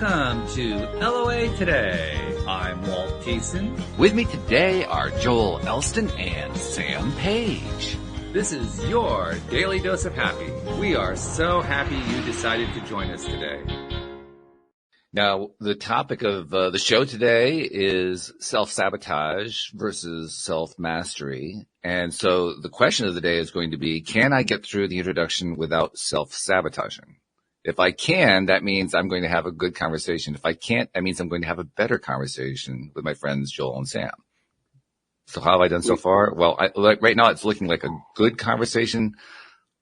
Welcome to LOA Today. I'm Walt Thiessen. With me today are Joel Elston and Sam Page. This is your daily dose of happy. We are so happy you decided to join us today. Now, the topic of the show today is self-sabotage versus self-mastery. And so the question of the day is going to be, can I get through the introduction without self-sabotaging? If I can, that means I'm going to have a good conversation. If I can't, that means I'm going to have a better conversation with my friends Joel and Sam. So how have I done so far? Well, right now it's looking like a good conversation.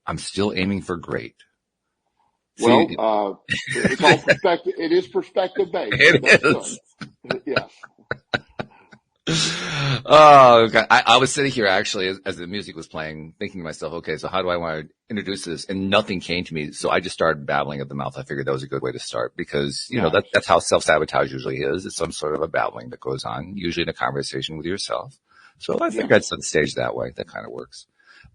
I'm still aiming for great. Well, it's all perspective. It is perspective based. It is. Yes. Oh, God. I was sitting here actually as the music was playing, thinking to myself, okay, so how do I want to introduce this? And nothing came to me. So I just started babbling at the mouth. I figured that was a good way to start because, you know, that's how self-sabotage usually is. It's some sort of a babbling that goes on, usually in a conversation with yourself. So I figured I'd set the stage that way. That kind of works.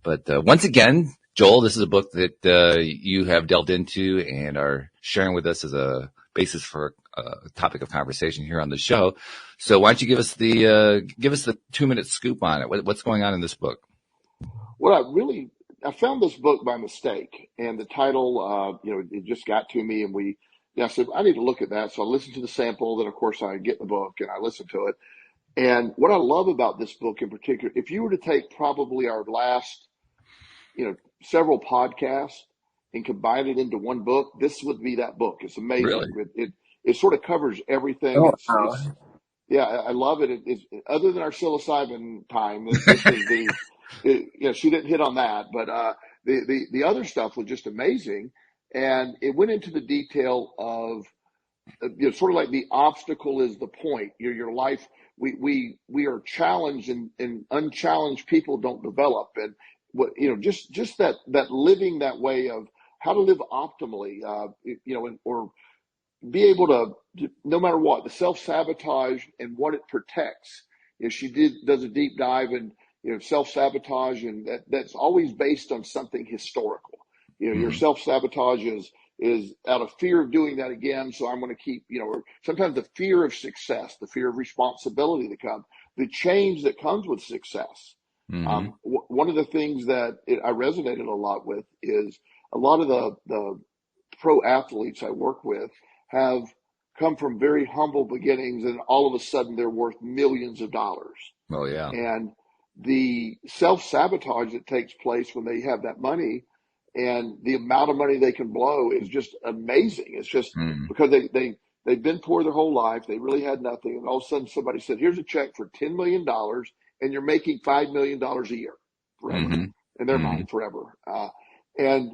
But once again, Joel, this is a book that you have delved into and are sharing with us as a basis for a topic of conversation here on the show. So why don't you give us the 2-minute scoop on it? What's going on in this book? Well, I found this book by mistake, and the title, it just got to me, and I said I need to look at that. So I listened to the sample. Then of course I get the book and I listen to it. And what I love about this book in particular, if you were to take probably our last, several podcasts and combine it into one book, this would be that book. It's amazing. Really? It sort of covers everything. Oh, I love it. It's other than our psilocybin time, this is she didn't hit on that, but the other stuff was just amazing, and it went into the detail of sort of like the obstacle is the point. Your life. We are challenged, and unchallenged people don't develop, and just that living that way of how to live optimally, or be able to, no matter what, the self-sabotage and what it protects. She does a deep dive in, self-sabotage, and that's always based on something historical. Your self-sabotage is out of fear of doing that again. So I'm going to keep, or sometimes the fear of success, the fear of responsibility that comes, the change that comes with success. One of the things that I resonated a lot with is a lot of the pro athletes I work with have come from very humble beginnings, and all of a sudden they're worth millions of dollars. Oh, yeah. And the self-sabotage that takes place when they have that money and the amount of money they can blow is just amazing. It's just because they've been poor their whole life. They really had nothing. And all of a sudden somebody said, here's a check for $10 million and you're making $5 million a year forever. In their mind, forever. And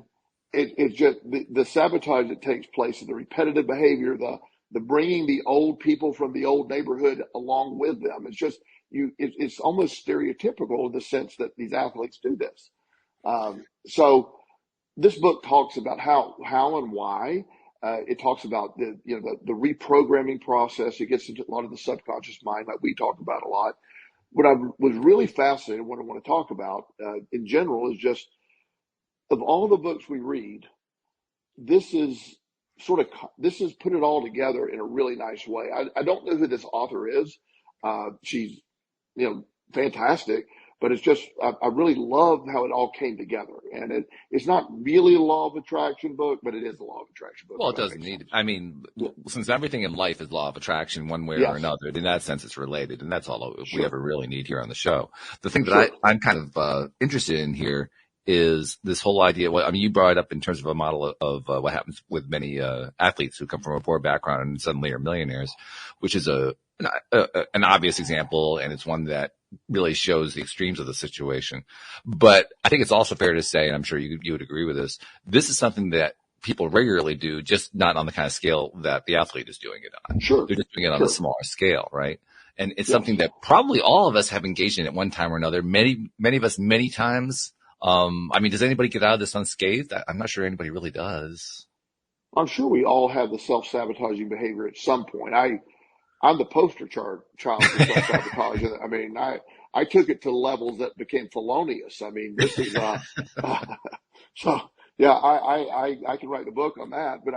it's just the sabotage that takes place, and the repetitive behavior, the bringing the old people from the old neighborhood along with them. It's just it's almost stereotypical in the sense that these athletes do this. So this book talks about how and why. It talks about the reprogramming process. It gets into a lot of the subconscious mind, like we talk about a lot. What I was really fascinated, what I want to talk about in general, is just of all the books we read, this is put it all together in a really nice way. I don't know who this author is. She's fantastic, but it's just I really love how it all came together. And it's not really a law of attraction book, but it is a law of attraction book. Well, it doesn't need it. I mean, since everything in life is law of attraction one way or another, in that sense it's related, and that's all we ever really need here on the show. The thing that I'm kind of interested in here is this whole idea. Well, I mean, you brought it up in terms of a model of what happens with many athletes who come from a poor background and suddenly are millionaires, which is an obvious example, and it's one that really shows the extremes of the situation. But I think it's also fair to say, and I'm sure you would agree with this is something that people regularly do, just not on the kind of scale that the athlete is doing it on. Sure. They're just doing it on a smaller scale, right? And it's something that probably all of us have engaged in at one time or another. Many of us, many times. I mean, does anybody get out of this unscathed? I'm not sure anybody really does. I'm sure we all have the self-sabotaging behavior at some point. I'm the poster child for self-sabotage. I mean, I took it to levels that became felonious. I mean, this is, so yeah, I can write a book on that, but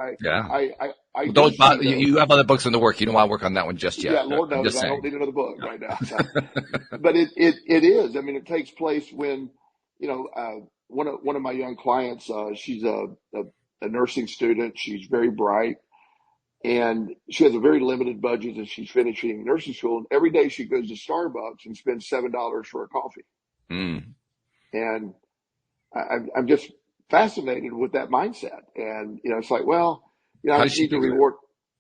I Well, do don't see you, this. you have other books in the work. You don't want to work on that one just Yeah, yet. Lord I'm knows just I don't saying. need another book right now. So, but it is. I mean, it takes place when, one of my young clients, she's a nursing student. She's very bright, and she has a very limited budget, and she's finishing nursing school. And every day she goes to Starbucks and spends $7 for a coffee. Mm. And I'm just fascinated with that mindset. And it's like, well, I How does she need to do that? reward.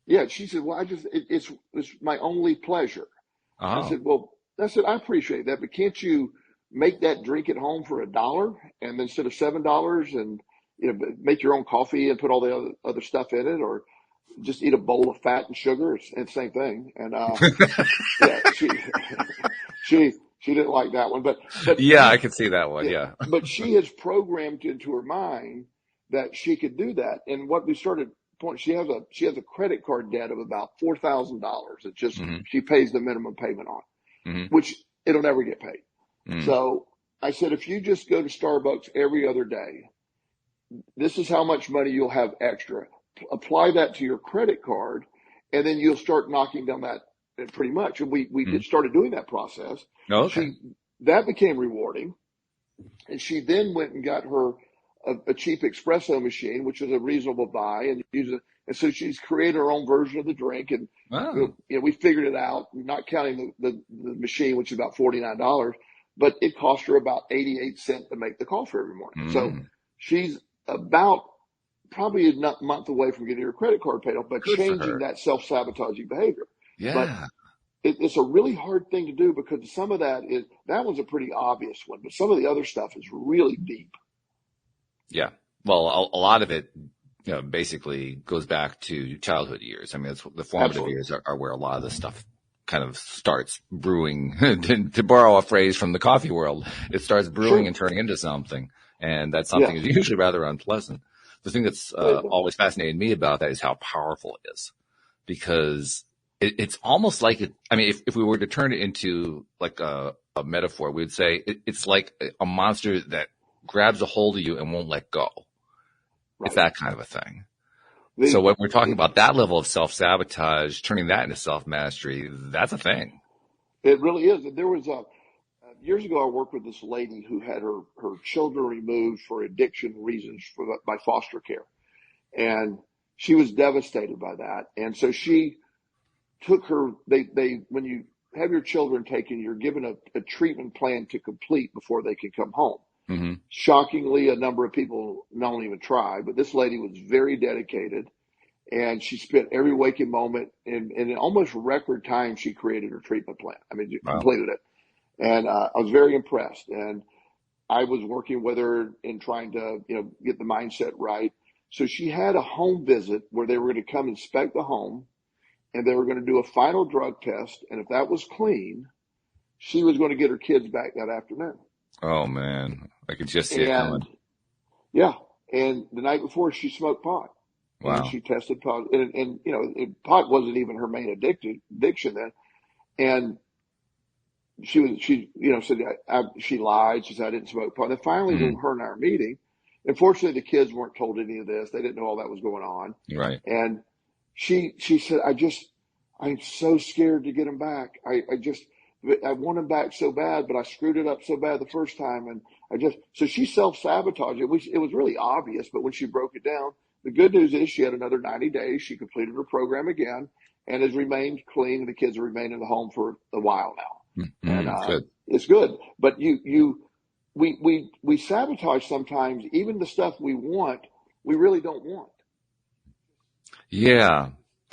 Yeah, she said, well, it's my only pleasure. I Oh. said, well, I appreciate that, but can't you make that drink at home for $1 and instead of $7 and make your own coffee and put all the other stuff in it, or just eat a bowl of fat and sugar? It's the same thing. And yeah, she didn't like that one, but Yeah, I can see that one. yeah, Yeah. but she has programmed into her mind that she could do that. And what we started point, she has a credit card debt of about $4,000. It's just Mm-hmm. she pays the minimum payment on, Mm-hmm. which it'll never get paid. Mm. So I said, if you just go to Starbucks every other day, this is how much money you'll have extra. Apply that to your credit card, and then you'll start knocking down that pretty much. And we Mm. started doing that process. Oh, okay. That became rewarding. And she then went and got her a cheap espresso machine, which was a reasonable buy, and use it. And so she's created her own version of the drink. And Wow. we figured it out, not counting the machine, which is about $49, but it cost her about 88 cents to make the coffee every morning. So Mm. she's about probably a month away from getting her credit card paid off, but Good for changing her. that self-sabotaging behavior. But Yeah. it's a really hard thing to do, because some of that one's a pretty obvious one, but some of the other stuff is really deep. Yeah. Well, a lot of it, basically goes back to childhood years. I mean, it's the formative Absolutely. years are where a lot of this stuff kind of starts brewing. To borrow a phrase from the coffee world, it starts brewing Sure. and turning into something. And that Yeah. something is usually rather unpleasant. The thing that's always fascinated me about that is how powerful it is, because it's almost like it. I mean, if we were to turn it into like a metaphor, we would say it's like a monster that grabs a hold of you and won't let go. Right. It's that kind of a thing. So when we're talking about that level of self-sabotage, turning that into self-mastery, that's a thing. It really is. And there was years ago, I worked with this lady who had her children removed for addiction reasons by foster care. And she was devastated by that. And so she took when you have your children taken, you're given a treatment plan to complete before they can come home. Mm-hmm. Shockingly, a number of people don't even try, but this lady was very dedicated, and she spent every waking moment in almost record time. She created her treatment plan. I mean, Wow. completed it. And I was very impressed. And I was working with her in trying to, get the mindset right. So she had a home visit where they were going to come inspect the home, and they were going to do a final drug test. And if that was clean, she was going to get her kids back that afternoon. Oh man, I could just see it coming. Yeah. And the night before, she smoked pot. Wow. And she tested positive. And pot wasn't even her main addiction then. And she said, she lied. She said, I didn't smoke pot. And finally, when her and I were meeting, unfortunately, the kids weren't told any of this. They didn't know all that was going on. Right. And she said, I'm so scared to get him back. I want him back so bad, but I screwed it up so bad the first time. And so she self-sabotaged it. It was really obvious, but when she broke it down, the good news is she had another 90 days. She completed her program again and has remained clean. And the kids have remained in the home for a while now. And good. It's good. But we sabotage sometimes, even the stuff we want, we really don't want. Yeah.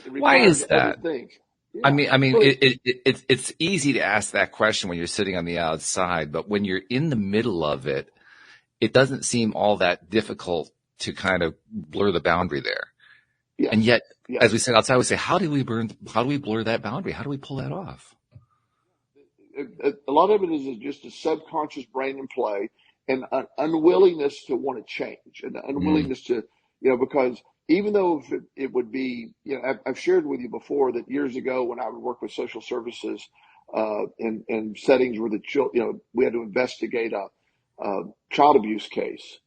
Why is that? Things. Yeah. I mean, it's easy to ask that question when you're sitting on the outside, but when you're in the middle of it, it doesn't seem all that difficult to kind of blur the boundary there. Yes. And yet, as we said outside, we say, how do we blur that boundary? How do we pull that off? A lot of it is just a subconscious brain in play, and an unwillingness to want to change, and an unwillingness to, because even though it would be, I've shared with you before that years ago when I would work with social services in settings where we had to investigate a child abuse case,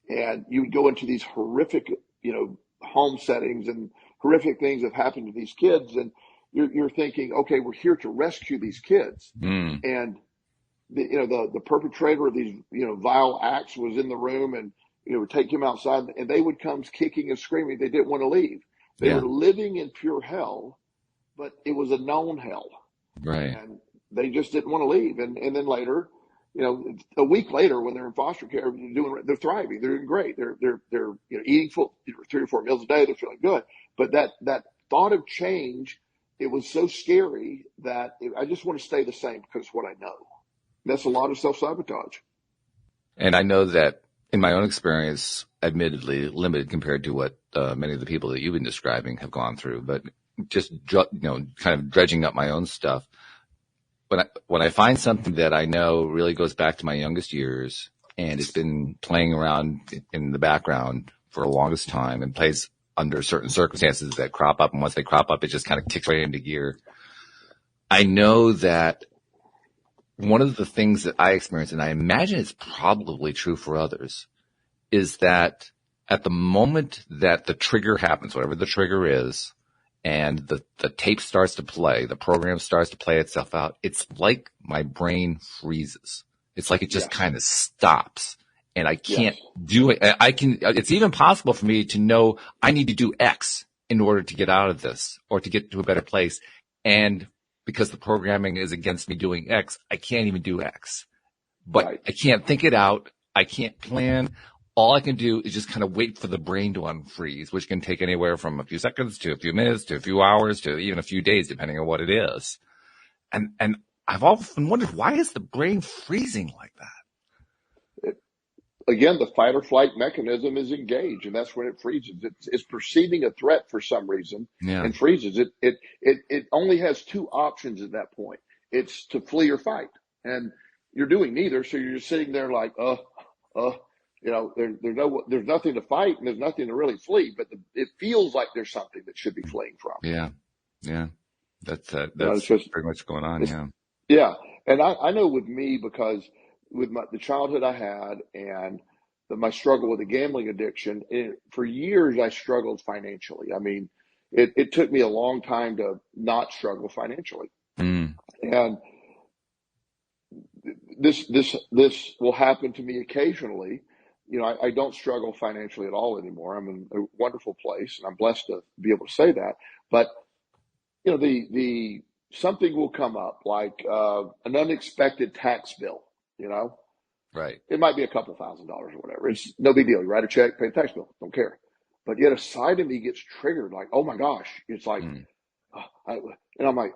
and you would go into these horrific, home settings, and horrific things have happened to these kids, and you're thinking, okay, we're here to rescue these kids. And the perpetrator of these, vile acts was in the room, and, would take him outside, and they would come kicking and screaming. They didn't want to leave. They were living in pure hell, but it was a known hell. Right. And they just didn't want to leave. And then later, a week later, when they're in foster care, they're thriving. They're doing great. They're eating 3 or 4 meals a day. They're feeling good. But that thought of change, it was so scary that I just want to stay the same because of what I know. That's a lot of self-sabotage. And I know that in my own experience, admittedly limited compared to what many of the people that you've been describing have gone through, but just, kind of dredging up my own stuff. When I find something that I know really goes back to my youngest years and it's been playing around in the background for the longest time and plays under certain circumstances that crop up, and once they crop up, it just kind of kicks right into gear. I know that one of the things that I experience, and I imagine it's probably true for others, is that at the moment that the trigger happens, whatever the trigger is, and the tape starts to play, the program starts to play itself out, it's like my brain freezes. It's like it just kind of stops, and I can't do it. It's even possible for me to know I need to do X in order to get out of this or to get to a better place. And because the programming is against me doing X, I can't even do X. But I can't think it out. I can't plan. All I can do is just kind of wait for the brain to unfreeze, which can take anywhere from a few seconds to a few minutes to a few hours to even a few days, depending on what it is. And I've often wondered, why is the brain freezing like that? Again, the fight or flight mechanism is engaged, and that's when it freezes. It's perceiving a threat for some reason and freezes. It only has 2 options at that point. It's to flee or fight, and you're doing neither. So you're just sitting there like, there's nothing to fight and there's nothing to really flee, but it feels like there's something that should be fleeing from. Yeah. That's just pretty much going on. Yeah. And I know with me, because with the childhood I had and my struggle with the gambling addiction, for years I struggled financially. I mean, it took me a long time to not struggle financially. And this will happen to me occasionally. I don't struggle financially at all anymore. I'm in a wonderful place, and I'm blessed to be able to say that. But the something will come up, like an unexpected tax bill. Right. It might be a couple $1,000s or whatever. It's no big deal. You write a check, pay the tax bill, don't care. But yet a side of me gets triggered, like, oh my gosh, it's like, and I'm like,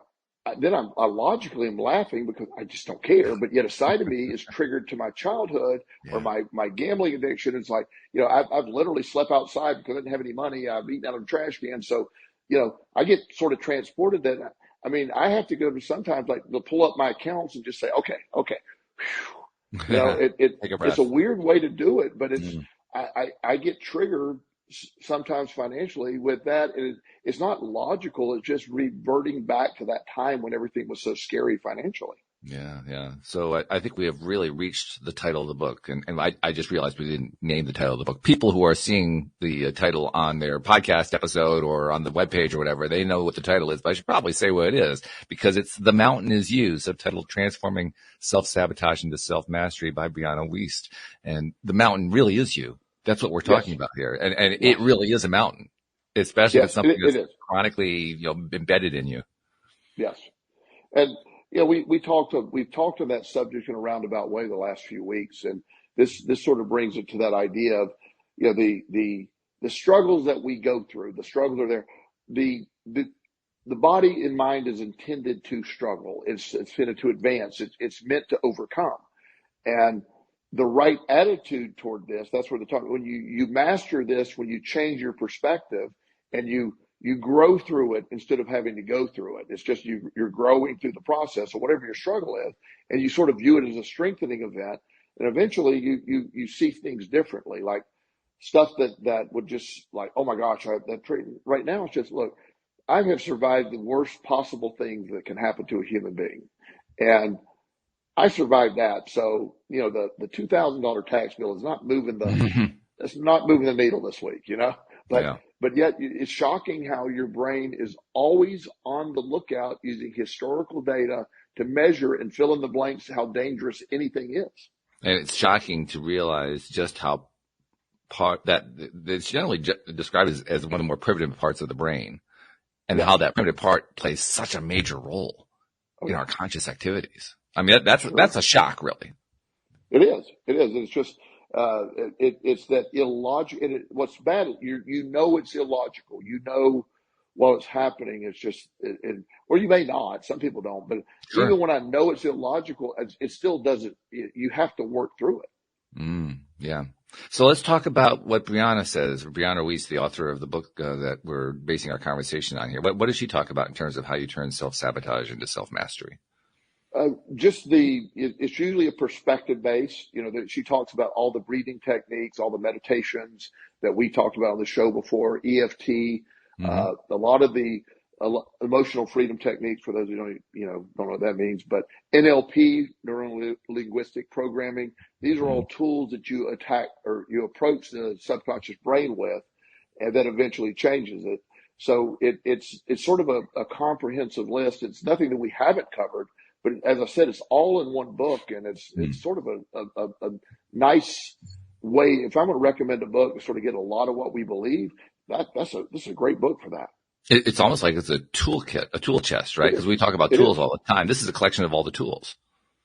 then I logically am laughing because I just don't care. But yet a side of me is triggered to my childhood or my gambling addiction. It's like, I've literally slept outside because I didn't have any money. I've eaten out of a trash can. So, I get sort of transported that. I mean, I have to go to sometimes like they'll pull up my accounts and just say, okay. It's a weird way to do it, but it's, I get triggered sometimes financially with that. And it's not logical. It's just reverting back to that time when everything was so scary financially. Yeah. So I think we have really reached the title of the book. And I just realized we didn't name the title of the book. People who are seeing the title on their podcast episode or on the webpage or whatever, they know what the title is, but I should probably say what it is, because it's The Mountain Is You, subtitled Transforming Self-Sabotage into Self-Mastery by Brianna Wiest. And the mountain really is you. That's what we're talking about here. And it really is a mountain, especially if it's something that's chronically, embedded in you. Yes. And, we've talked on that subject in a roundabout way the last few weeks. And this sort of brings it to that idea of, the struggles that we go through. The struggles are there. The body and mind is intended to struggle. It's intended to advance. It's meant to overcome. And the right attitude toward this, that's where when you master this, when you change your perspective and you grow through it instead of having to go through it. It's just you're growing through the process of whatever your struggle is, and you sort of view it as a strengthening event. And eventually you see things differently, like stuff that would just like, oh my gosh, right now it's just, look, I have survived the worst possible things that can happen to a human being. And I survived that. So, the $2,000 tax bill is not moving it's not moving the needle this week, but but yet it's shocking how your brain is always on the lookout using historical data to measure and fill in the blanks how dangerous anything is. And it's shocking to realize just how it's generally described as one of the more primitive parts of the brain, and how that primitive part plays such a major role in our conscious activities. I mean, that's a shock, really. It is. It's just, it's that illogical. What's bad, you know, it's illogical. You know, while it's happening, it's just, or you may not. Some people don't, but even when I know it's illogical, it still doesn't. You have to work through it. Yeah. So let's talk about what Brianna says. Brianna Wiest, the author of the book that we're basing our conversation on here. What does she talk about in terms of how you turn self-sabotage into self-mastery? It's usually a perspective base, that she talks about all the breathing techniques, all the meditations that we talked about on the show before, EFT, a lot of the emotional freedom techniques for those who don't know what that means, but NLP, neuro linguistic programming, these are all tools that you attack or you approach the subconscious brain with, and that eventually changes it. So it's sort of a comprehensive list. It's nothing that we haven't covered. But as I said, it's all in one book, and it's sort of a nice way. If I'm going to recommend a book to sort of get a lot of what we believe, this is a great book for that. It's almost like it's a toolkit, a tool chest, right? Because we talk about tools all the time. This is a collection of all the tools.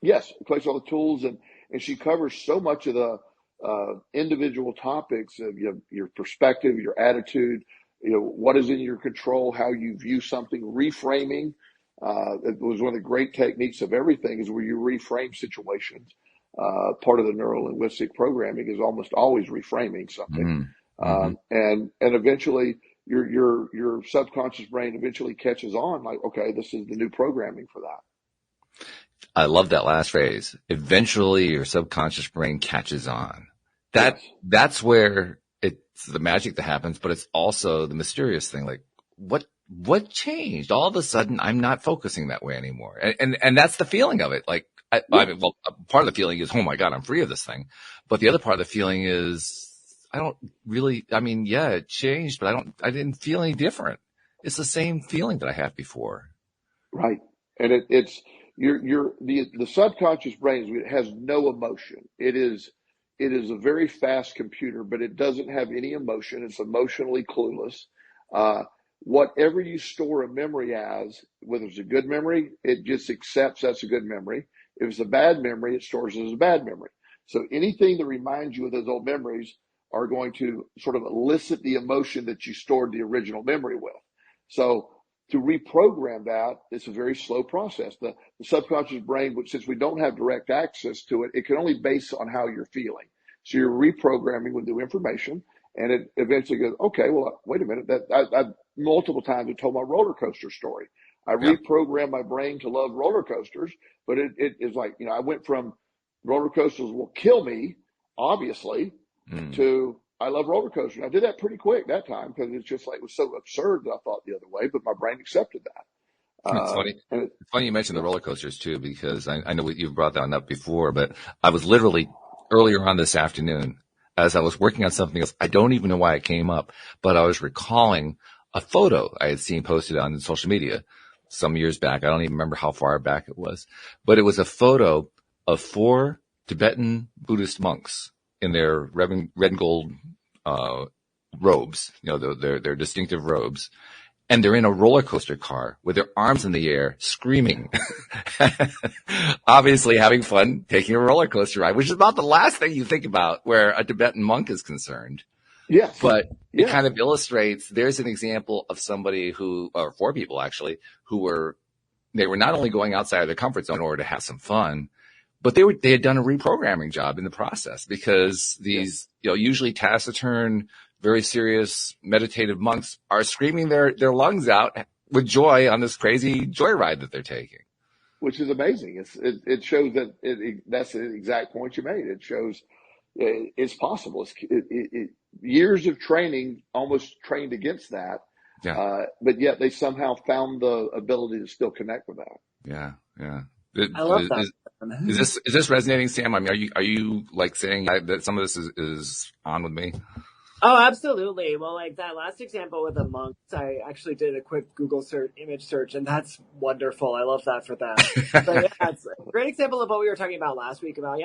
Yes, a collection of all the tools, and she covers so much of the individual topics of your perspective, your attitude, what is in your control, how you view something, reframing. It was one of the great techniques of everything is where you reframe situations. Part of the neuro-linguistic programming is almost always reframing something. And eventually your subconscious brain eventually catches on like, okay, this is the new programming for that. I love that last phrase. Eventually your subconscious brain catches on. That's where it's the magic that happens, but it's also the mysterious thing. Like what changed? All of a sudden, I'm not focusing that way anymore. And that's the feeling of it. Like, I mean, well, part of the feeling is, oh my God, I'm free of this thing. But the other part of the feeling is, it changed, but I didn't feel any different. It's the same feeling that I had before. Right. And the subconscious brain has no emotion. It is a very fast computer, but it doesn't have any emotion. It's emotionally clueless. Whatever you store a memory as, whether it's a good memory, it just accepts that's a good memory. If it's a bad memory, it stores it as a bad memory. So anything that reminds you of those old memories are going to sort of elicit the emotion that you stored the original memory with. So to reprogram that, it's a very slow process. The subconscious brain, which since we don't have direct access to it, it can only base on how you're feeling. So you're reprogramming with new information, and it eventually goes, okay, well, wait a minute. I multiple times have told my roller coaster story. I reprogrammed my brain to love roller coasters, but it is like, I went from roller coasters will kill me, obviously, to I love roller coasters. I did that pretty quick that time because it's just like, it was so absurd that I thought the other way, but my brain accepted that. It's funny. It's funny you mentioned the roller coasters too, because I know you've brought that up before, but I was literally earlier on this afternoon, as I was working on something else, I don't even know why it came up, but I was recalling a photo I had seen posted on social media some years back. I don't even remember how far back it was, but it was a photo of 4 Tibetan Buddhist monks in their red and gold robes, their distinctive robes. And they're in a roller coaster car with their arms in the air, screaming, obviously having fun taking a roller coaster ride, which is about the last thing you think about where a Tibetan monk is concerned. Yes. But it kind of illustrates, there's an example of somebody or 4 people actually, they were not only going outside of their comfort zone in order to have some fun, but they had done a reprogramming job in the process, because these, usually taciturn, very serious meditative monks are screaming their lungs out with joy on this crazy joyride that they're taking. Which is amazing. It shows that that's the exact point you made. It shows it's possible. Years of training almost trained against that. Yeah. But yet they somehow found the ability to still connect with that. Yeah. Yeah. I love that. Is this resonating, Sam? I mean, are you like saying that some of this is on with me? Oh, absolutely. Well, like that last example with the monks, I actually did a quick Google search, image search, and that's wonderful. I love that for them. But yeah, it's a great example of what we were talking about last week about,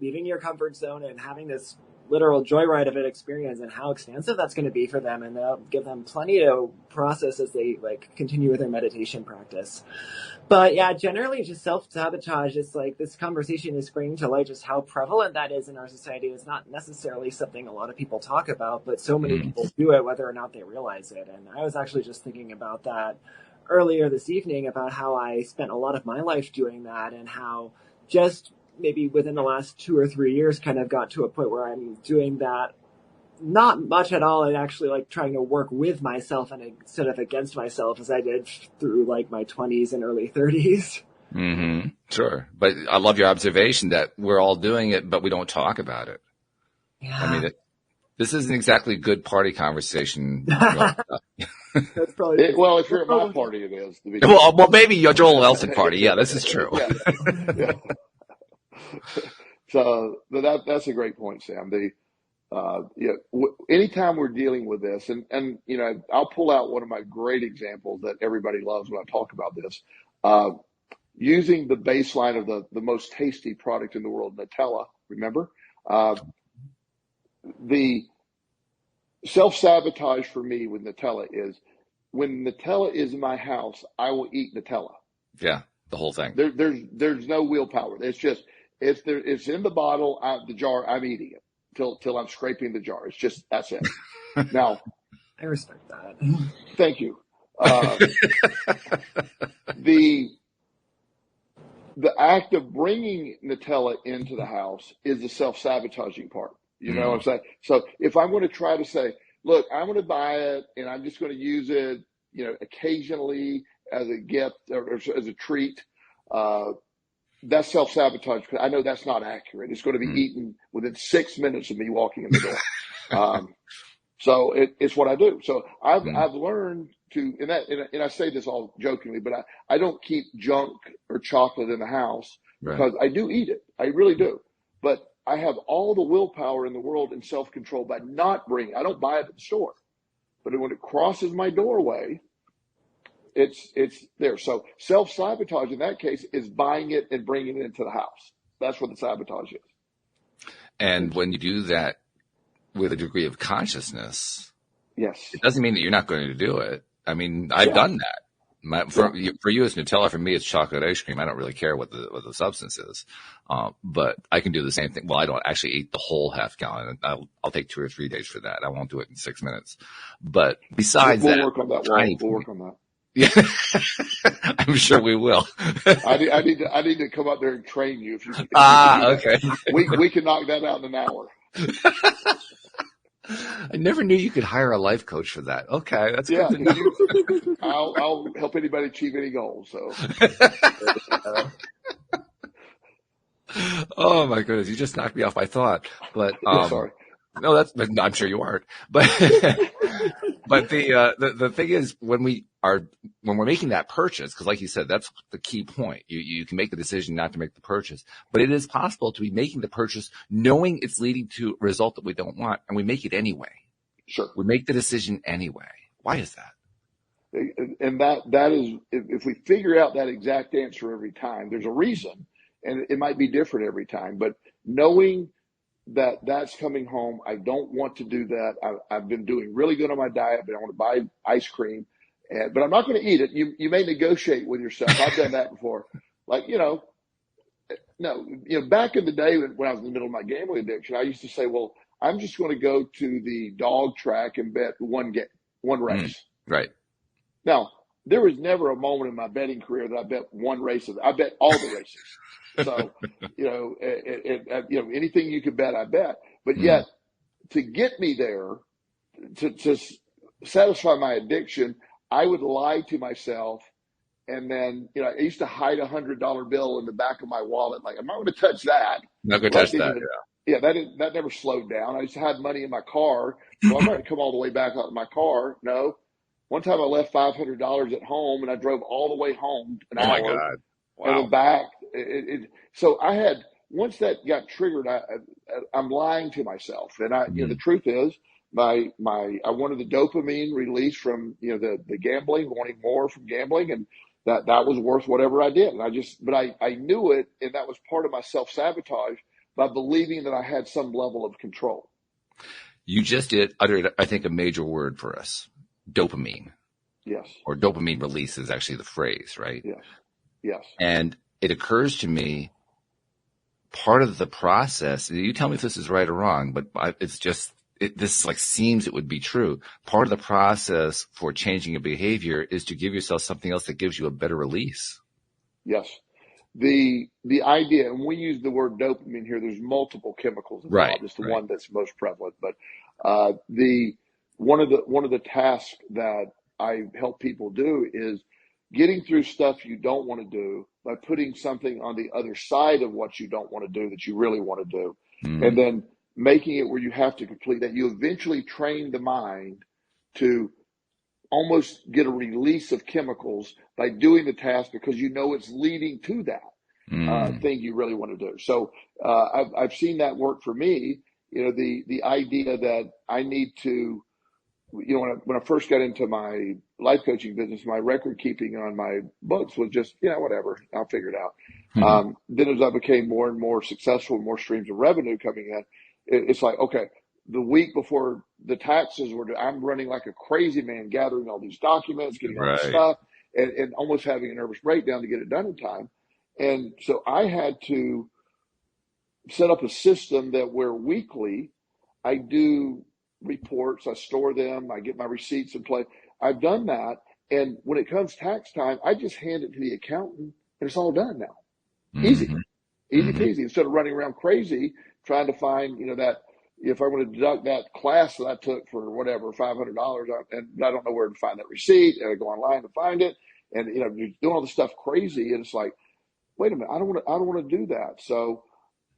leaving your comfort zone and having this literal joyride of an experience and how expansive that's going to be for them. And that'll give them plenty to process as they like continue with their meditation practice. But yeah, generally just self-sabotage is like this conversation is bringing to light just how prevalent that is in our society. It's not necessarily something a lot of people talk about, but so many people do it whether or not they realize it. And I was actually just thinking about that earlier this evening about how I spent a lot of my life doing that and how just maybe within the last 2 or 3 years kind of got to a point where I'm doing that not much at all, and actually like trying to work with myself and instead of against myself as I did through like my 20s and early 30s. Mm-hmm. Sure. But I love your observation that we're all doing it, but we don't talk about it. Yeah. I mean, this isn't exactly a good party conversation. That's probably well, if you're at my party, it is. Well, maybe your Joel Nelson party. Yeah, this is true. Yeah. So that's a great point, Sam. Anytime we're dealing with this, and I'll pull out one of my great examples that everybody loves when I talk about this. Using the baseline of the most tasty product in the world, Nutella. Remember, the self-sabotage for me with Nutella is when Nutella is in my house, I will eat Nutella. Yeah, the whole thing. There's no willpower. It's just it's in the bottle, the jar. I'm eating it till I'm scraping the jar. It's just that's it. Now, I respect that. Thank you. The act of bringing Nutella into the house is the self-sabotaging part. You know what I'm saying? So if I'm going to try to say, look, I'm going to buy it and I'm just going to use it, occasionally as a gift or as a treat, that's self-sabotage because I know that's not accurate. It's going to be eaten within 6 minutes of me walking in the door. So it's what I do. So I've learned to, and I say this all jokingly, but I don't keep junk or chocolate in the house because I do eat it. I really do. But I have all the willpower in the world and self-control by not bringing. I don't buy it at the store, but when it crosses my doorway, it's there. So self-sabotage in that case is buying it and bringing it into the house. That's what the sabotage is. And when you do that with a degree of consciousness, yes, it doesn't mean that you're not going to do it. I mean, I've done that. For you, it's Nutella. For me, it's chocolate ice cream. I don't really care what the substance is, but I can do the same thing. Well, I don't actually eat the whole half gallon. I'll take 2 or 3 days for that. I won't do it in 6 minutes. But besides we'll work on that. We'll work on that. Yeah, I'm sure we will. I need to come up there and train you if you. Okay. We can knock that out in an hour. I never knew you could hire a life coach for that. Okay, that's good to know. I'll help anybody achieve any goals. So. Oh my goodness, you just knocked me off my thought. But sorry. No, I'm sure you aren't. But but the thing is when we're making that purchase, because like you said, that's the key point. You can make the decision not to make the purchase, but it is possible to be making the purchase knowing it's leading to a result that we don't want, and we make it anyway. Sure. We make the decision anyway. Why is that? And that is, if we figure out that exact answer every time, there's a reason, and it might be different every time, but knowing that's coming home. I don't want to do that. I've been doing really good on my diet, but I want to buy ice cream, but I'm not going to eat it. You may negotiate with yourself. I've done that before. Like, back in the day when I was in the middle of my gambling addiction, I used to say, well, I'm just going to go to the dog track and bet one race. Right. Now, there was never a moment in my betting career that I bet one race. I bet all the races. So, anything you could bet, I bet. But yet, to get me there, to satisfy my addiction, I would lie to myself. And then, I used to hide $100 bill in the back of my wallet. Like, I'm not going to touch that. Not going to touch that. Yeah, that never slowed down. I used to have money in my car. So I'm not going to come all the way back out of my car. No. One time I left $500 at home and I drove all the way home an hour. Oh my God. Wow. And then back. So I had, once that got triggered, I'm lying to myself. And the truth is I wanted the dopamine release from, the gambling, wanting more from gambling, and that was worth whatever I did. And but I knew it, and that was part of my self-sabotage by believing that I had some level of control. You just uttered, I think, a major word for us: dopamine. Yes. Or dopamine release is actually the phrase, right? Yes. Yes. And it occurs to me, part of the process, you tell me if this is right or wrong, but it's just, this like seems it would be true. Part of the process for changing a behavior is to give yourself something else that gives you a better release. Yes. The idea, and we use the word dopamine here, there's multiple chemicals involved. Right, It's the one that's most prevalent. But one of the tasks that I help people do is getting through stuff you don't want to do by putting something on the other side of what you don't want to do that you really want to do. And then making it where you have to complete that. You eventually train the mind to almost get a release of chemicals by doing the task, because you know it's leading to that thing you really want to do. So I've seen that work for me. The idea that I need to, when I first got into my life coaching business, my record keeping on my books was just, whatever, I'll figure it out. Then as I became more and more successful, more streams of revenue coming in, it's like, okay, the week before the taxes were due, I'm running like a crazy man, gathering all these documents, getting all this stuff, and almost having a nervous breakdown to get it done in time. And so I had to set up a system that where weekly I do reports, I store them, I get my receipts in place. I've done that. And when it comes tax time, I just hand it to the accountant and it's all done now. Easy peasy. Instead of running around crazy trying to find, that if I want to deduct that class that I took for whatever, $500, and I don't know where to find that receipt, and I go online to find it, and you're doing all this stuff crazy, and it's like, wait a minute, I don't want to do that. So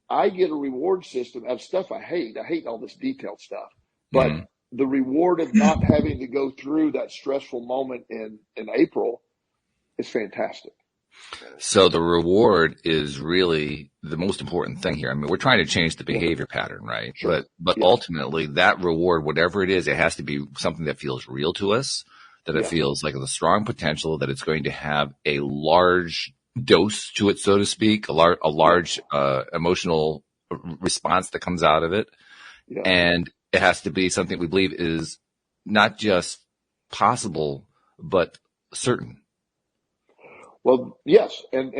I get a reward system of stuff I hate. I hate all this detailed stuff, but the reward of not having to go through that stressful moment in April is fantastic. So the reward is really the most important thing here. I mean, we're trying to change the behavior pattern, right? Sure. But ultimately that reward, whatever it is, it has to be something that feels real to us, that it feels like a strong potential, that it's going to have a large dose to it, so to speak, a large emotional response that comes out of it. Yeah. And it has to be something we believe is not just possible, but certain. Well, yes. And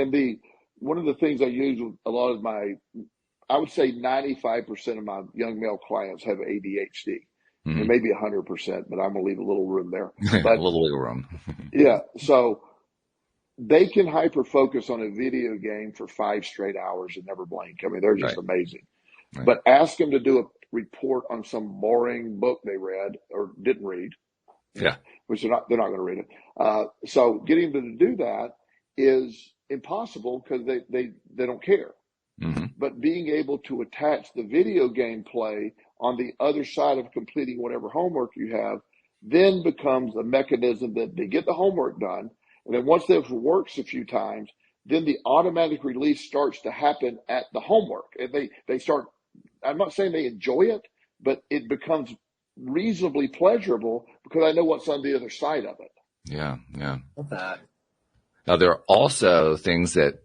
one of the things I use with a lot of I would say 95% of my young male clients have ADHD. And maybe 100%, but I'm going to leave a little room there. But, a little wiggle room. Yeah. So they can hyper focus on a video game for 5 straight hours and never blink. I mean, they're just amazing. Right. But ask them to do a report on some boring book they read or didn't read. Yeah. Which they're not going to read it. So getting them to do that is impossible because they don't care. But being able to attach the video game play on the other side of completing whatever homework you have then becomes a mechanism that they get the homework done. And then once they've worked a few times, then the automatic release starts to happen at the homework. And they start, I'm not saying they enjoy it, but it becomes reasonably pleasurable because I know what's on the other side of it. Yeah. Love that. Now, there are also things that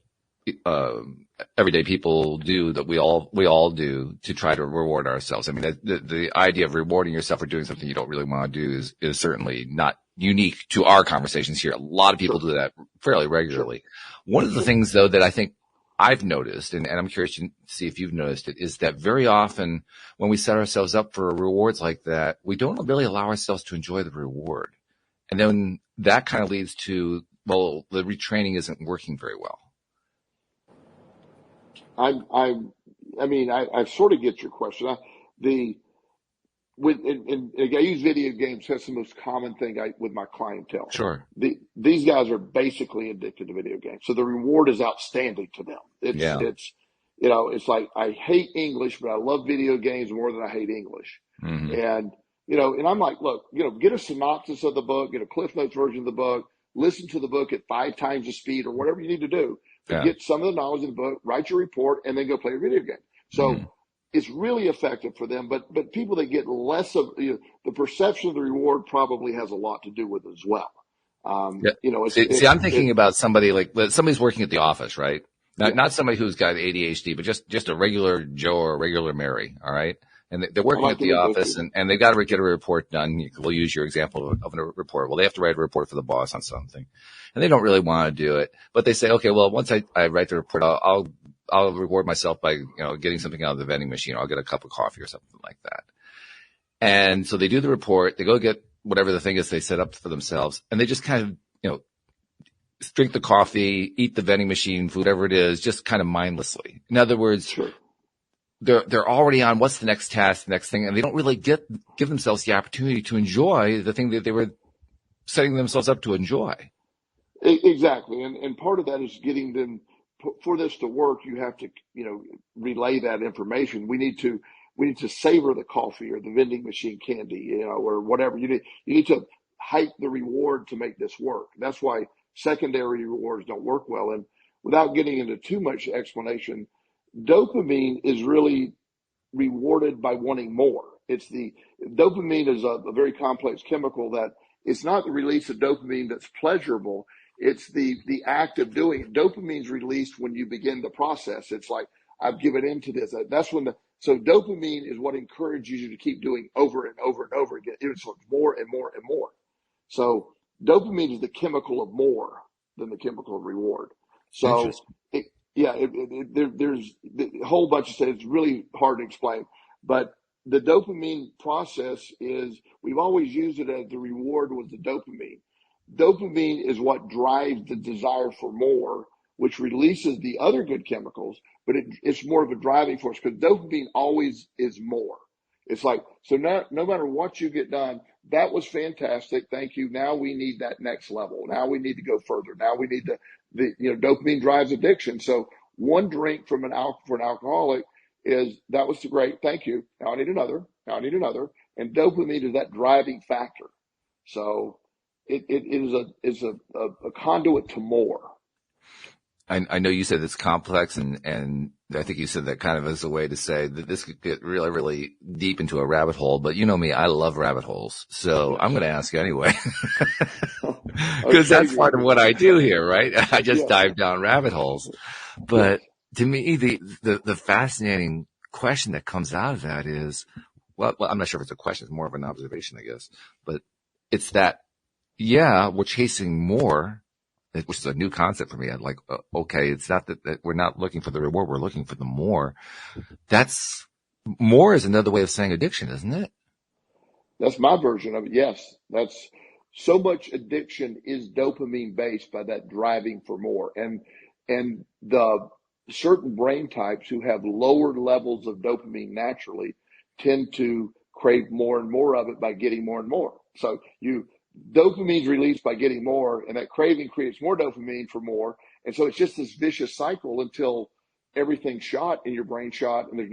everyday people do that we all do to try to reward ourselves. I mean, the idea of rewarding yourself for doing something you don't really want to do is certainly not unique to our conversations here. A lot of people do that fairly regularly. One of the things, though, that I think I've noticed, and I'm curious to see if you've noticed it, is that very often when we set ourselves up for rewards like that, we don't really allow ourselves to enjoy the reward. And then that kind of leads to, well, the retraining isn't working very well. I sort of get your question. I use video games. That's the most common thing with my clientele. Sure. These guys are basically addicted to video games. So the reward is outstanding to them. It's like, I hate English, but I love video games more than I hate English. And I'm like, look, get a synopsis of the book, get a Cliff Notes version of the book, listen to the book at 5 times the speed or whatever you need to do. Get some of the knowledge in the book, write your report, and then go play a video game. So it's really effective for them. But people that get less of, the perception of the reward probably has a lot to do with it as well. Yeah. See, I'm thinking about somebody somebody's working at the office, right? Not somebody who's got ADHD, but just a regular Joe or a regular Mary. All right. And they're working at the office and they've got to get a report done. We'll use your example of a report. Well, they have to write a report for the boss on something and they don't really want to do it, but they say, okay, well, once I write the report, I'll reward myself by, getting something out of the vending machine. I'll get a cup of coffee or something like that. And so they do the report, they go get whatever the thing is they set up for themselves, and they just kind of, drink the coffee, eat the vending machine food, whatever it is, just kind of mindlessly. In other words, sure. They're already on what's the next task, the next thing, and they don't really give themselves the opportunity to enjoy the thing that they were setting themselves up to enjoy. Exactly. And part of that is getting them, for this to work, you have to, relay that information. We need to savor the coffee or the vending machine candy, or whatever. You need to hype the reward to make this work. That's why secondary rewards don't work well. And without getting into too much explanation, dopamine is really rewarded by wanting more. Dopamine is a very complex chemical that it's not the release of dopamine that's pleasurable. It's the act of doing it. Dopamine's released when you begin the process. It's like, I've given into this. That's when so dopamine is what encourages you to keep doing over and over and over again. It's more and more and more. So dopamine is the chemical of more than the chemical of reward. So there's a whole bunch of stuff. It's really hard to explain, but the dopamine process is, we've always used it as the reward was the dopamine. Dopamine is what drives the desire for more, which releases the other good chemicals, but it's more of a driving force, because dopamine always is more. It's like, so no matter what you get done, that was fantastic. Thank you. Now we need that next level. Now we need to go further. Now we need dopamine drives addiction. So one drink for an alcoholic is, that was great. Thank you. Now I need another. Now I need another. And dopamine is that driving factor. So it is a conduit to more. I know you said it's complex, and I think you said that kind of as a way to say that this could get really, really deep into a rabbit hole. But you know me, I love rabbit holes. So I'm going to ask anyway, because that's part of what I do here, right? I just dive down rabbit holes. But to me, the fascinating question that comes out of that is, well, I'm not sure if it's a question. It's more of an observation, I guess. But it's that, we're chasing more, which is a new concept for me. I'm like, okay, it's not that we're not looking for the reward. We're looking for the more. More is another way of saying addiction, isn't it? That's my version of it. Yes. That's so much addiction is dopamine based by that driving for more. And the certain brain types who have lower levels of dopamine naturally tend to crave more and more of it by getting more and more. So dopamine's released by getting more, and that craving creates more dopamine for more. And so it's just this vicious cycle until everything's shot in your brain shot, and there's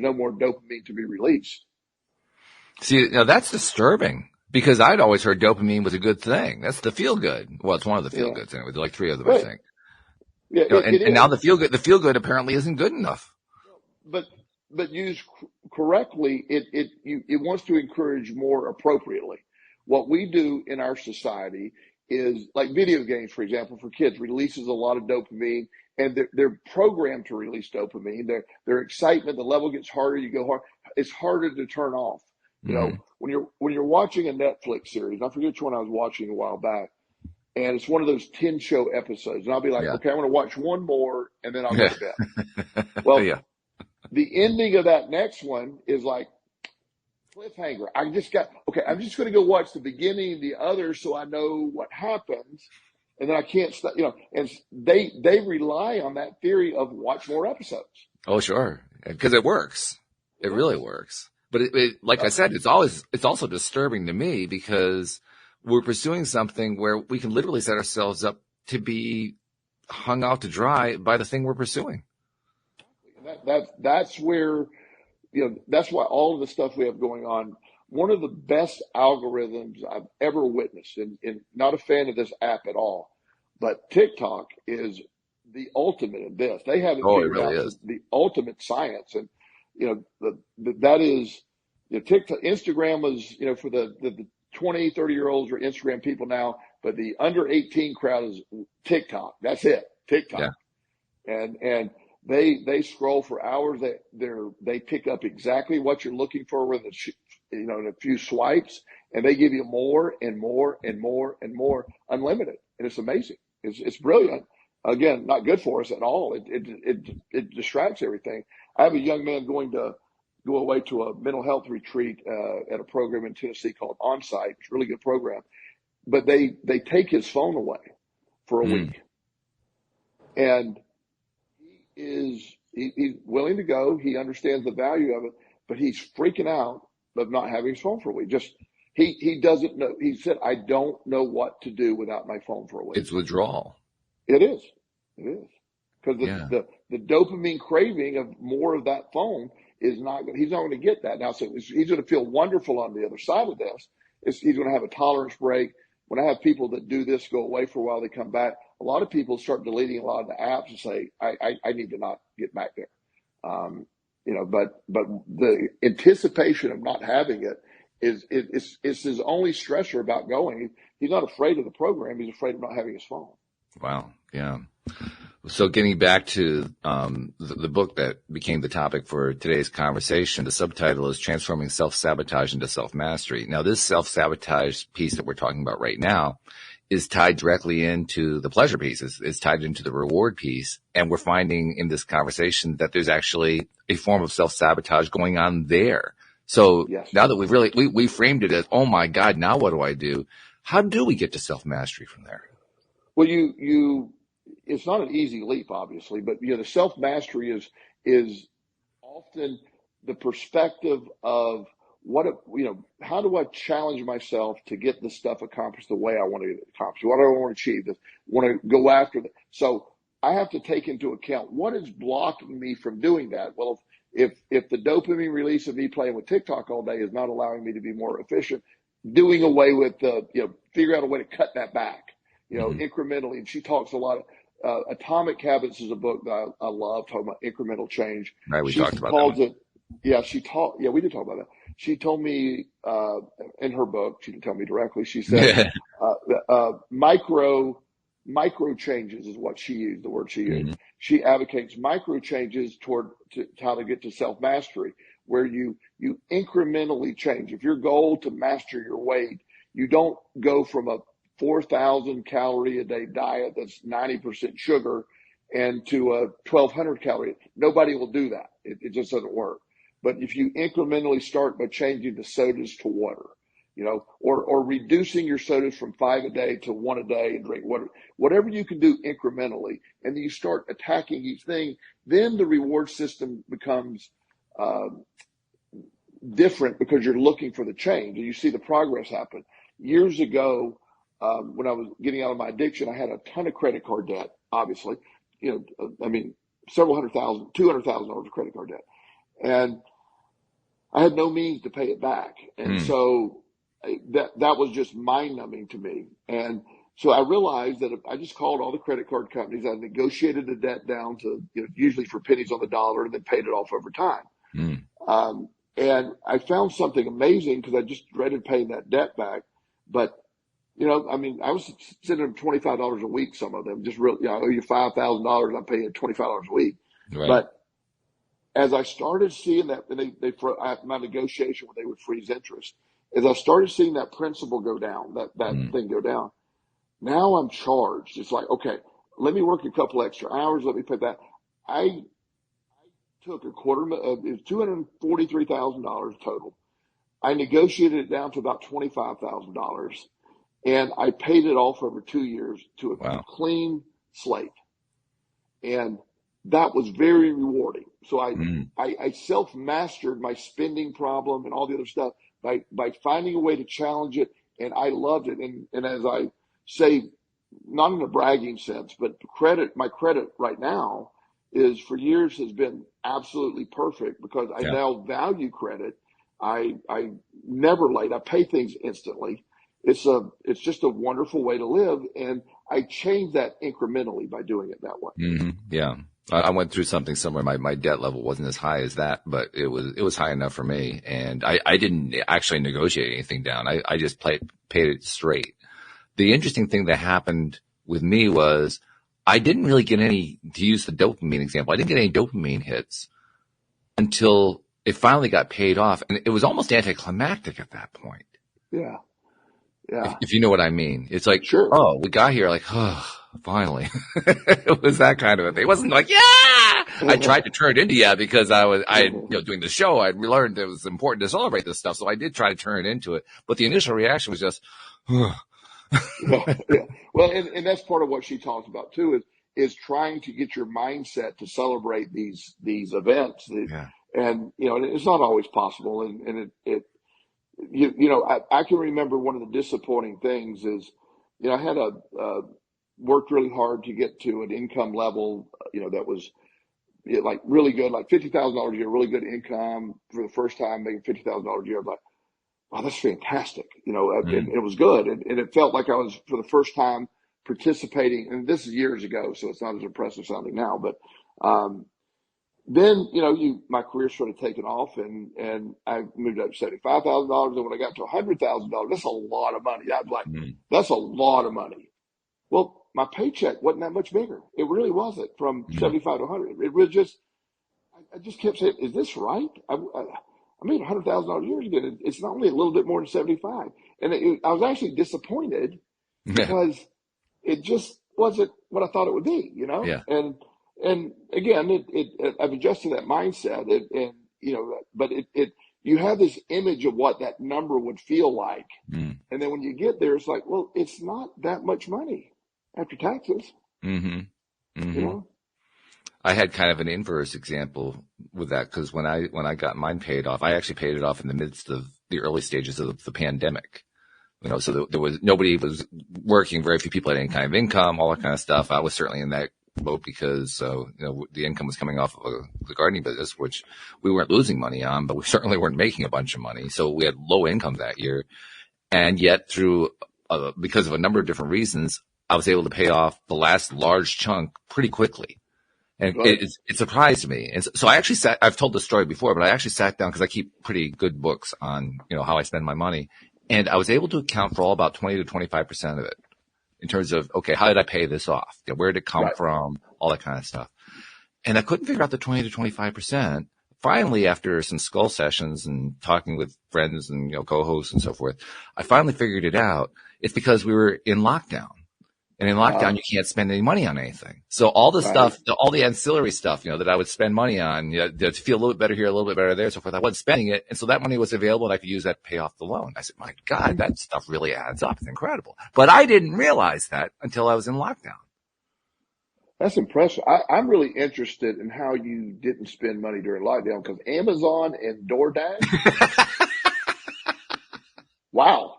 no more dopamine to be released. See, now that's disturbing, because I'd always heard dopamine was a good thing. That's the feel good. Well, it's one of the feel goods anyway. There's like three of them, I think. Yeah, and now the feel good apparently isn't good enough. But used correctly, it wants to encourage more appropriately. What we do in our society is, like video games, for example, for kids, releases a lot of dopamine, and they're programmed to release dopamine. Their excitement, the level gets harder, you go hard. It's harder to turn off. When you're watching a Netflix series, I forget which one I was watching a while back, and it's one of those 10-show episodes, and I'll be like, okay, I'm going to watch one more, and then I'll go to bed. Well, the ending of that next one is like, cliffhanger. I'm just going to go watch the beginning of the other so I know what happens, and then I can't stop, and they rely on that theory of watch more episodes. Oh, sure. Because it works. It really works. But like I said, it's also disturbing to me, because we're pursuing something where we can literally set ourselves up to be hung out to dry by the thing we're pursuing. That's where, that's why all of the stuff we have going on, one of the best algorithms I've ever witnessed, and not a fan of this app at all, but TikTok is the ultimate in this. They have it figured out, the ultimate science. And that is, TikTok, Instagram was, for the 20, 30-year-olds are Instagram people now, but the under 18 crowd is TikTok. That's it, TikTok. Yeah. And they scroll for hours. They pick up exactly what you're looking for with in a few swipes, and they give you more and more and more and more, unlimited. And it's amazing. It's brilliant. Again, not good for us at all. It distracts everything. I have a young man go away to a mental health retreat at a program in Tennessee called Onsite. It's a really good program. But they take his phone away for a week. And he's willing to go. He understands the value of it, but he's freaking out of not having his phone for a week. He doesn't know. He said, I don't know what to do without my phone for a week. It's withdrawal. It is. Because the dopamine craving of more of that phone he's not going to get that now. So he's going to feel wonderful on the other side of this. He's going to have a tolerance break. When I have people that do this, go away for a while, they come back. A lot of people start deleting a lot of the apps and say, I need to not get back there. But the anticipation of not having it is his only stressor about going. He's not afraid of the program. He's afraid of not having his phone. Wow. Yeah. So getting back to the book that became the topic for today's conversation, the subtitle is Transforming Self-Sabotage into Self-Mastery. Now, this self-sabotage piece that we're talking about right now is tied directly into the pleasure piece. It's tied into the reward piece. And we're finding in this conversation that there's actually a form of self-sabotage going on there. So now that we framed it as, oh my God, now what do I do? How do we get to self-mastery from there? Well, it's not an easy leap, obviously, but the self-mastery is often the perspective of how do I challenge myself to get this stuff accomplished the way I want to get it accomplished? What do I want to achieve? Want to go after that? So I have to take into account what is blocking me from doing that. Well, if the dopamine release of me playing with TikTok all day is not allowing me to be more efficient, doing away with figure out a way to cut that back. Incrementally. And she talks a lot of Atomic Habits is a book that I love, talking about incremental change. Right, we talked about that. We did talk about that. She told me in her book, she didn't tell me directly, she said micro changes is what she used, the word she used. Mm-hmm. She advocates micro changes to how to get to self-mastery, where you incrementally change. If your goal to master your weight, you don't go from a 4,000 calorie a day diet that's 90% sugar and to a 1,200 calorie. Nobody will do that. It just doesn't work. But if you incrementally start by changing the sodas to water, or reducing your sodas from 5 a day to 1 a day and drink water, whatever you can do incrementally, and then you start attacking each thing, then the reward system becomes different because you're looking for the change and you see the progress happen. Years ago, when I was getting out of my addiction, I had a ton of credit card debt, obviously, several $200,000 of credit card debt. And I had no means to pay it back. And so that was just mind numbing to me. And so I realized that if I just called all the credit card companies, I negotiated the debt down to, usually for pennies on the dollar, and then paid it off over time. And I found something amazing because I just dreaded paying that debt back. But I was sending them $25 a week. Some of them just really, I owe you $5,000. I'm paying $25 a week. Right. But as I started seeing that, and my negotiation where they would freeze interest, as I started seeing that principal go down, that thing go down, now I'm charged. It's like, okay, let me work a couple extra hours. Let me put that. I took it was $243,000 total. I negotiated it down to about $25,000. And I paid it off over 2 years to a clean slate. And that was very rewarding. So I self-mastered my spending problem and all the other stuff by finding a way to challenge it. And I loved it. And as I say, not in a bragging sense, but my credit right now is for years has been absolutely perfect because I now value credit. I never late. I pay things instantly. It's just a wonderful way to live. And I changed that incrementally by doing it that way. Mm-hmm. Yeah. I went through something similar. My debt level wasn't as high as that, but it was high enough for me. And I didn't actually negotiate anything down. I just paid it straight. The interesting thing that happened with me was I didn't really get any, to use the dopamine example, I didn't get any dopamine hits until it finally got paid off. And it was almost anticlimactic at that point. Yeah. Yeah. If you know what I mean. It's like, sure. Oh, we got here like, oh, finally. It was that kind of a thing. It wasn't like, yeah. I tried to turn it into yeah because doing the show, I learned it was important to celebrate this stuff. So I did try to turn it into it. But the initial reaction was just, yeah. Well, and that's part of what she talks about too, is trying to get your mindset to celebrate these events. Yeah. And, it's not always possible. And I can remember one of the disappointing things is, I had worked really hard to get to an income level, that was like really good, like $50,000 a year, really good income for the first time, making $50,000 a year. But wow, that's fantastic. And it was good. And it felt like I was for the first time participating. And this is years ago, so it's not as impressive sounding now, but, then, my career started taking off and I moved up to $75,000. And when I got to $100,000, that's a lot of money. I was like, that's a lot of money. Well, my paycheck wasn't that much bigger. It really wasn't from 75 to 100. It was just, I just kept saying, is this right? I made $100,000 a year again. It's not only a little bit more than 75. And I was actually disappointed because it just wasn't what I thought it would be, Yeah. And again, I've adjusted that mindset, but you have this image of what that number would feel like, and then when you get there, it's like, well, it's not that much money after taxes. Mm-hmm. Mm-hmm. I had kind of an inverse example with that because when I got mine paid off, I actually paid it off in the midst of the early stages of the pandemic. So there was nobody was working, very few people had any kind of income, all that kind of stuff. I was certainly in that boat because the income was coming off of the gardening business, which we weren't losing money on, but we certainly weren't making a bunch of money. So we had low income that year, and yet through because of a number of different reasons, I was able to pay off the last large chunk pretty quickly, and it surprised me. And so I actually I've told this story before, but I actually sat down because I keep pretty good books on how I spend my money, and I was able to account for all about 20 to 25% of it. In terms of, okay, how did I pay this off? Where did it come from? All that kind of stuff. And I couldn't figure out the 20 to 25%. Finally, after some skull sessions and talking with friends and, co-hosts and so forth, I finally figured it out. It's because we were in lockdown. And in lockdown, you can't spend any money on anything. So all the stuff, all the ancillary stuff, that I would spend money on, to feel a little bit better here, a little bit better there, so forth, I wasn't spending it. And so that money was available and I could use that to pay off the loan. I said, my God, that stuff really adds up. It's incredible. But I didn't realize that until I was in lockdown. That's impressive. I'm really interested in how you didn't spend money during lockdown because Amazon and DoorDash. Wow.